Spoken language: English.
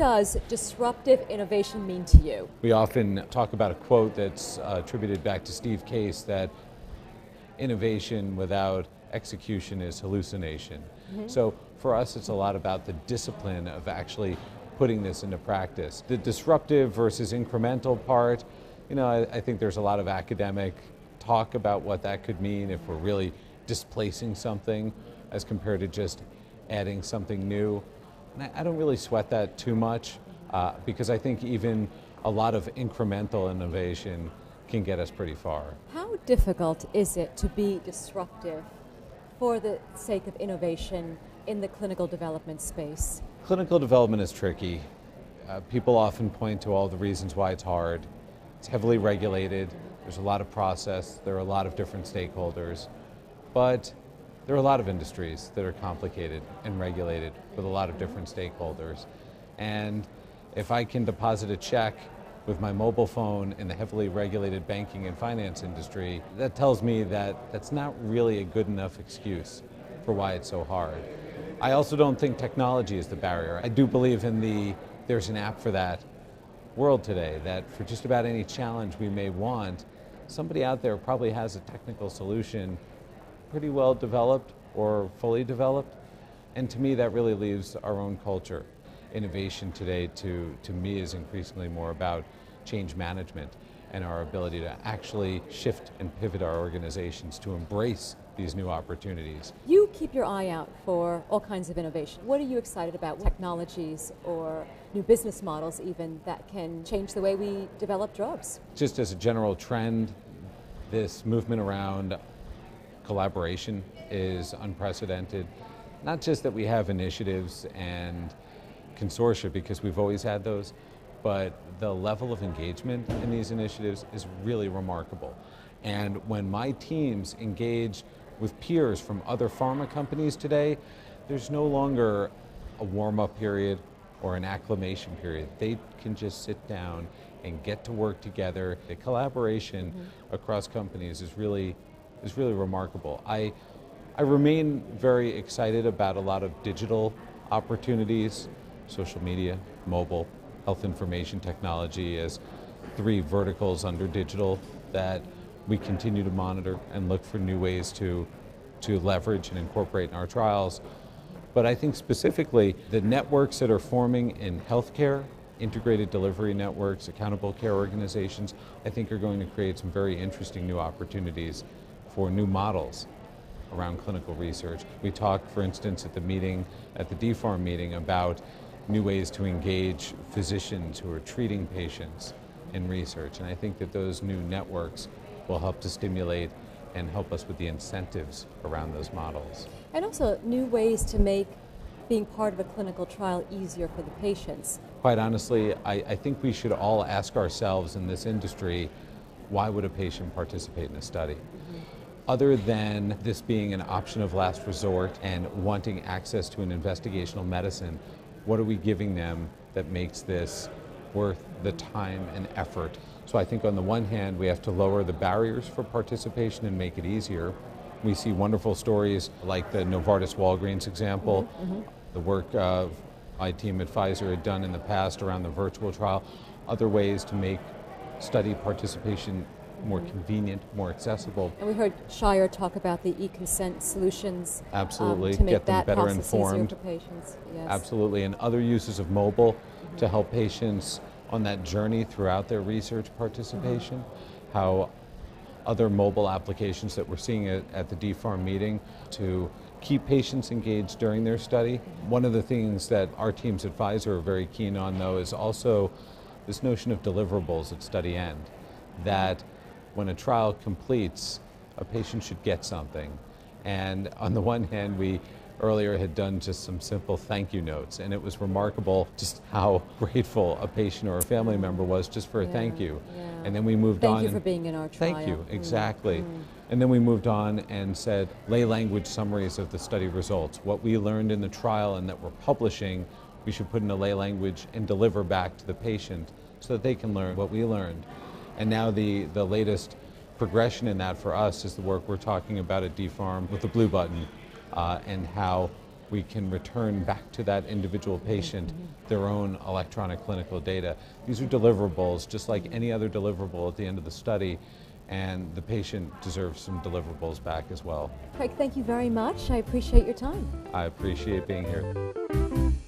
does disruptive innovation mean to you? We often talk about a quote that's attributed back to Steve Case that innovation without execution is hallucination. So for us, it's a lot about the discipline of actually putting this into practice. The disruptive versus incremental part, I think there's a lot of academic talk about what that could mean if we're really displacing something as compared to just adding something new. And I don't really sweat that too much because I think even a lot of incremental innovation can get us pretty far. How difficult is it to be disruptive for the sake of innovation in the clinical development space? Clinical development is tricky. People often point to all the reasons why it's hard. It's heavily regulated, there's a lot of process, there are a lot of different stakeholders, but there are a lot of industries that are complicated and regulated with a lot of different stakeholders. And if I can deposit a check with my mobile phone in the heavily regulated banking and finance industry, that tells me that that's not really a good enough excuse for why it's so hard. I also don't think technology is the barrier. I do believe in there's an app for that world today, that for just about any challenge we may want, somebody out there probably has a technical solution pretty well developed or fully developed. And to me, that really leaves our own culture. Innovation today, to me, is increasingly more about change management and our ability to actually shift and pivot our organizations to embrace these new opportunities. You keep your eye out for all kinds of innovation. What are you excited about? Technologies or new business models even that can change the way we develop drugs? Just as a general trend, this movement around collaboration is unprecedented. Not just that we have initiatives and consortia, because we've always had those, but the level of engagement in these initiatives is really remarkable. And when my teams engage with peers from other pharma companies today, there's no longer a warm-up period or an acclimation period. They can just sit down and get to work together. The collaboration across companies is really remarkable. I remain very excited about a lot of digital opportunities, social media, mobile, health information technology as three verticals under digital that we continue to monitor and look for new ways to leverage and incorporate in our trials. But I think specifically the networks that are forming in healthcare, integrated delivery networks, accountable care organizations, I think are going to create some very interesting new opportunities for new models around clinical research. We talked, for instance, at the DPharm meeting about new ways to engage physicians who are treating patients in research. And I think that those new networks will help to stimulate and help us with the incentives around those models. And also new ways to make being part of a clinical trial easier for the patients. Quite honestly, I think we should all ask ourselves in this industry, why would a patient participate in a study? Other than this being an option of last resort and wanting access to an investigational medicine, what are we giving them that makes this worth the time and effort? So I think on the one hand, we have to lower the barriers for participation and make it easier. We see wonderful stories like the Novartis-Walgreens example, the work my team at Pfizer had done in the past around the virtual trial, other ways to make study participation more convenient, more accessible. And we heard Shire talk about the e-consent solutions. Absolutely, to make get them that better process informed. easier for patients. Yes. Absolutely, and other uses of mobile to help patients on that journey throughout their research participation. How other mobile applications that we're seeing at the DPharm meeting to keep patients engaged during their study. One of the things that our teams at Pfizer are very keen on, though, is also this notion of deliverables at study end, that when a trial completes, a patient should get something. And on the one hand, we earlier had done just some simple thank you notes, and it was remarkable just how grateful a patient or a family member was just for a thank you. And then we moved on. Thank you for being in our trial. Thank you, exactly. And then we moved on and said lay language summaries of the study results. What we learned in the trial and that we're publishing, we should put in a lay language and deliver back to the patient so that they can learn what we learned. And now the latest progression in that for us is the work we're talking about at DPharm with the blue button and how we can return back to that individual patient their own electronic clinical data. These are deliverables, just like any other deliverable at the end of the study, and the patient deserves some deliverables back as well. Craig, thank you very much. I appreciate your time. I appreciate being here.